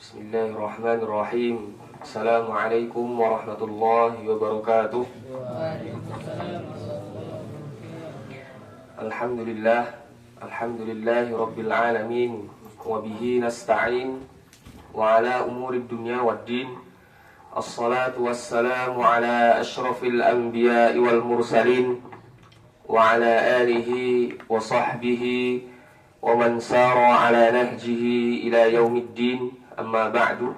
Bismillahirrahmanirrahim. Assalamualaikum warahmatullahi wabarakatuh. Alhamdulillah, alhamdulillahi rabbil alamin, wa bihi nasta'in wa ala umuri dunya waddin. Assalatu wassalamu ala ashrafil anbiya'i wal mursalin wa ala alihi wa sahbihi wa man sara ala nahjihi ila yaumiddin. Amma ba'du.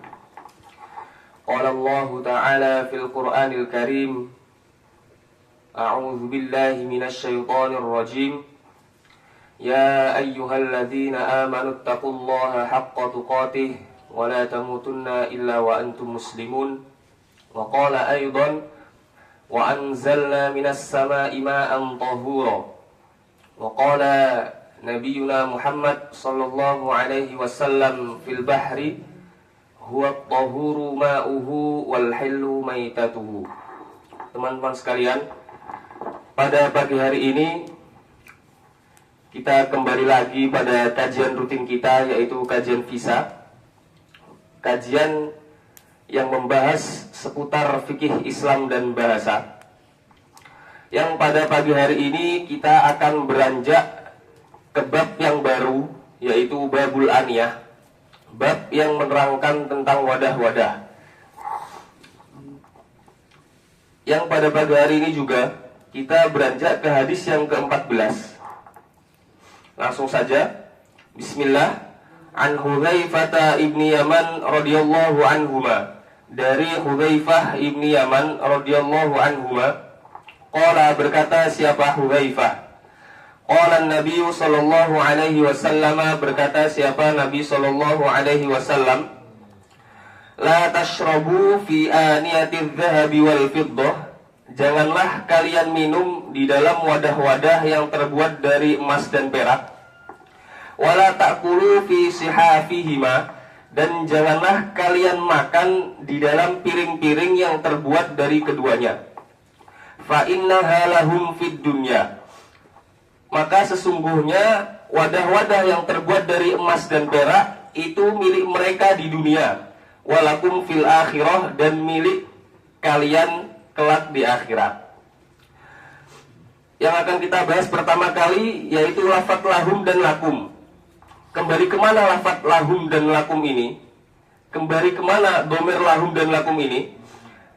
Qala Allah Ta'ala fil Qur'anil Karim, A'udzu billahi minasy syaithanir rajim. Ya ayyuhalladzina amanu taqullaha haqqa tuqatih wa la tamutunna illa wa antum muslimun. Wa qala aidan, wa anzalna minas sama'i ma'an tahura. Wa qala Nabiuna Muhammad sallallahu alaihi wasallam fil bahri huwa at-tahuru ma'uhu wal hillu maitatuhu. Teman-teman sekalian, pada pagi hari ini kita kembali lagi pada kajian rutin kita, yaitu kajian visa. Kajian yang membahas seputar fikih Islam dan bahasa. Yang pada pagi hari ini kita akan beranjak ke bab yang baru, yaitu babul aniyah, bab yang menerangkan tentang wadah-wadah. Yang pada pagi hari ini juga kita beranjak ke hadis yang ke-14. Langsung saja, bismillah. An Hudzaifah ibni Yaman radhiyallahu anhuma, dari Hudzaifah ibni Yaman radhiyallahu anhuma, qala, berkata siapa Hudzaifah, qala Nabi sallallahu alaihi wasallam, berkata siapa Nabi sallallahu alaihi wasallam, la tashrabu fi aniyatiz zahabi wal fiddah, janganlah kalian minum di dalam wadah-wadah yang terbuat dari emas dan perak. Wala ta'kulu fi sihafihima, dan janganlah kalian makan di dalam piring-piring yang terbuat dari keduanya. Fa innaha lahum fid dunya, maka sesungguhnya wadah-wadah yang terbuat dari emas dan perak itu milik mereka di dunia. Walakum fil akhirah, dan milik kalian kelak di akhirat. Yang akan kita bahas pertama kali yaitu lafaz lahum dan lakum. Kembali kemana lafaz lahum dan lakum ini? Kembali kemana dhamir lahum dan lakum ini?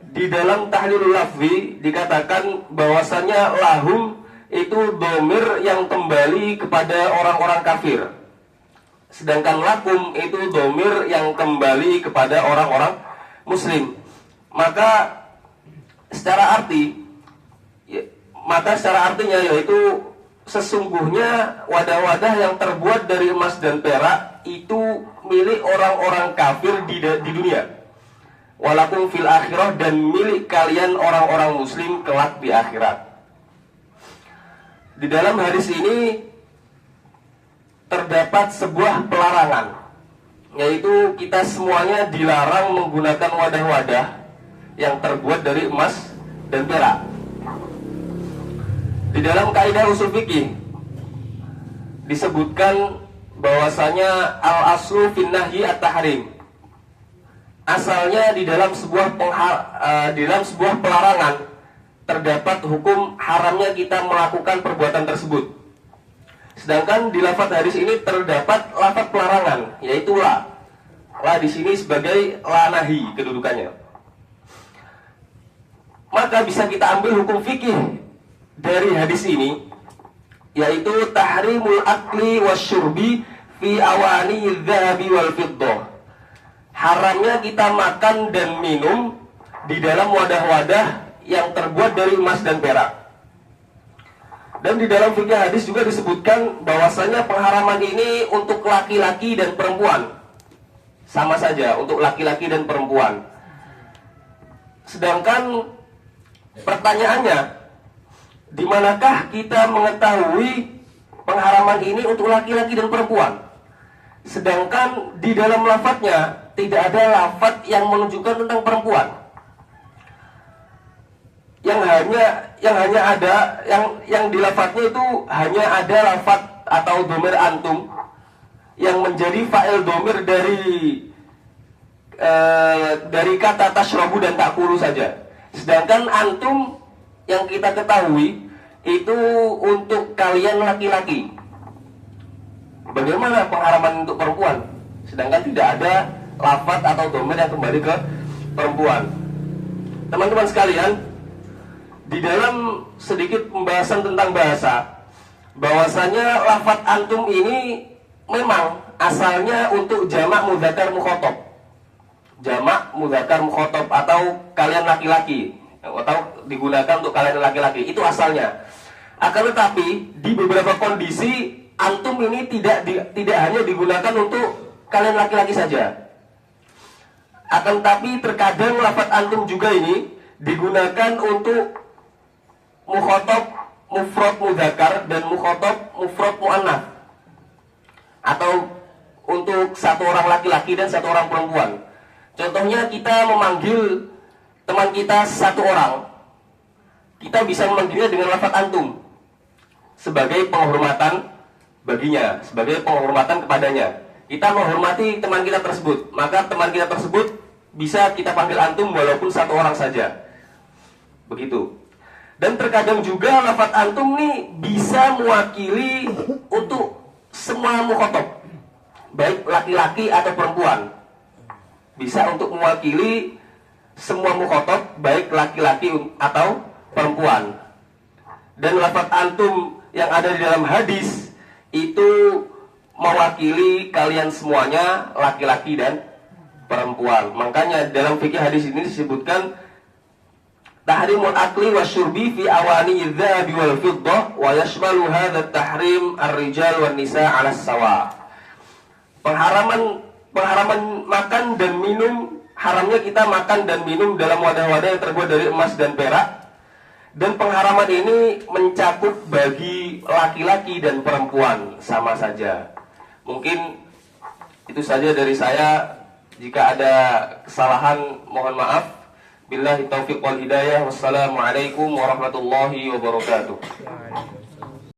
Di dalam tahlilul lafzi dikatakan bahwasannya lahum itu dhamir yang kembali kepada orang-orang kafir, sedangkan lakum itu dhamir yang kembali kepada orang-orang muslim. Maka secara artinya yaitu sesungguhnya wadah-wadah yang terbuat dari emas dan perak itu milik orang-orang kafir di dunia. Walakum fil akhirah, dan milik kalian orang-orang muslim kelak di akhirat. Di dalam hadis ini terdapat sebuah pelarangan, yaitu kita semuanya dilarang menggunakan wadah-wadah yang terbuat dari emas dan perak. Di dalam kaidah usul fikih disebutkan bahwasanya al-aslu fin nahyi at-tahrim. Asalnya di dalam sebuah pelarangan terdapat hukum haramnya kita melakukan perbuatan tersebut. Sedangkan di lafaz hadis ini terdapat lafaz pelarangan, yaitu la. La di sini sebagai la nahi kedudukannya. Maka bisa kita ambil hukum fikih dari hadis ini, yaitu tahrimul akli wasyurbi fi awani dzahabi wal fiddah. Haramnya kita makan dan minum di dalam wadah-wadah yang terbuat dari emas dan perak. Dan di dalam fikih hadis juga disebutkan bahwasanya pengharaman ini untuk laki-laki dan perempuan. Sama saja, untuk laki-laki dan perempuan. Sedangkan pertanyaannya, di manakah kita mengetahui pengharaman ini untuk laki-laki dan perempuan? Sedangkan di dalam lafadznya tidak ada lafadz yang menunjukkan tentang perempuan. Yang hanya ada yang di lafadznya itu hanya ada lafadz atau dhamir antum yang menjadi fa'il dhamir dari dari kata tashrabu dan takulu saja. Sedangkan antum yang kita ketahui itu untuk kalian laki-laki. Bagaimana pengharaman untuk perempuan? Sedangkan tidak ada lafaz atau domain yang kembali ke perempuan. Teman-teman sekalian, di dalam sedikit pembahasan tentang bahasa, bahwasanya lafaz antum ini memang asalnya untuk jamak mudzakkar mukhatab. Jamak mudzakkar mukhatab atau kalian laki-laki, atau digunakan untuk kalian laki-laki, itu asalnya. Akan tetapi di beberapa kondisi antum ini tidak hanya digunakan untuk kalian laki-laki saja. Akan tetapi terkadang lafaz antum juga ini digunakan untuk mukhatab mufrad mudzakkar dan mukhatab mufrad muannats, atau untuk satu orang laki-laki dan satu orang perempuan. Contohnya kita memanggil teman kita satu orang, kita bisa memanggilnya dengan lafaz antum sebagai penghormatan baginya, sebagai penghormatan kepadanya. Kita menghormati teman kita tersebut, maka teman kita tersebut bisa kita panggil antum walaupun satu orang saja. Begitu. Dan terkadang juga lafaz antum nih bisa mewakili untuk semua mukhatab, baik laki-laki atau perempuan. Bisa untuk mewakili semua mukhatab, baik laki-laki atau perempuan. Dan lafaz antum yang ada di dalam hadis itu mewakili kalian semuanya, laki-laki dan perempuan. Makanya dalam fikih hadis ini disebutkan tahrimul akli wasyurbi fi awani adz-dzahabi wal fiddah wa yashmalu hadza at-tahrim ar-rijal wan nisa 'ala sawa. Pengharaman makan dan minum, haramnya kita makan dan minum dalam wadah-wadah yang terbuat dari emas dan perak. Dan pengharaman ini mencakup bagi laki-laki dan perempuan sama saja. Mungkin itu saja dari saya. Jika ada kesalahan mohon maaf. Billahi taufiq wal hidayah. Wassalamualaikum warahmatullahi wabarakatuh.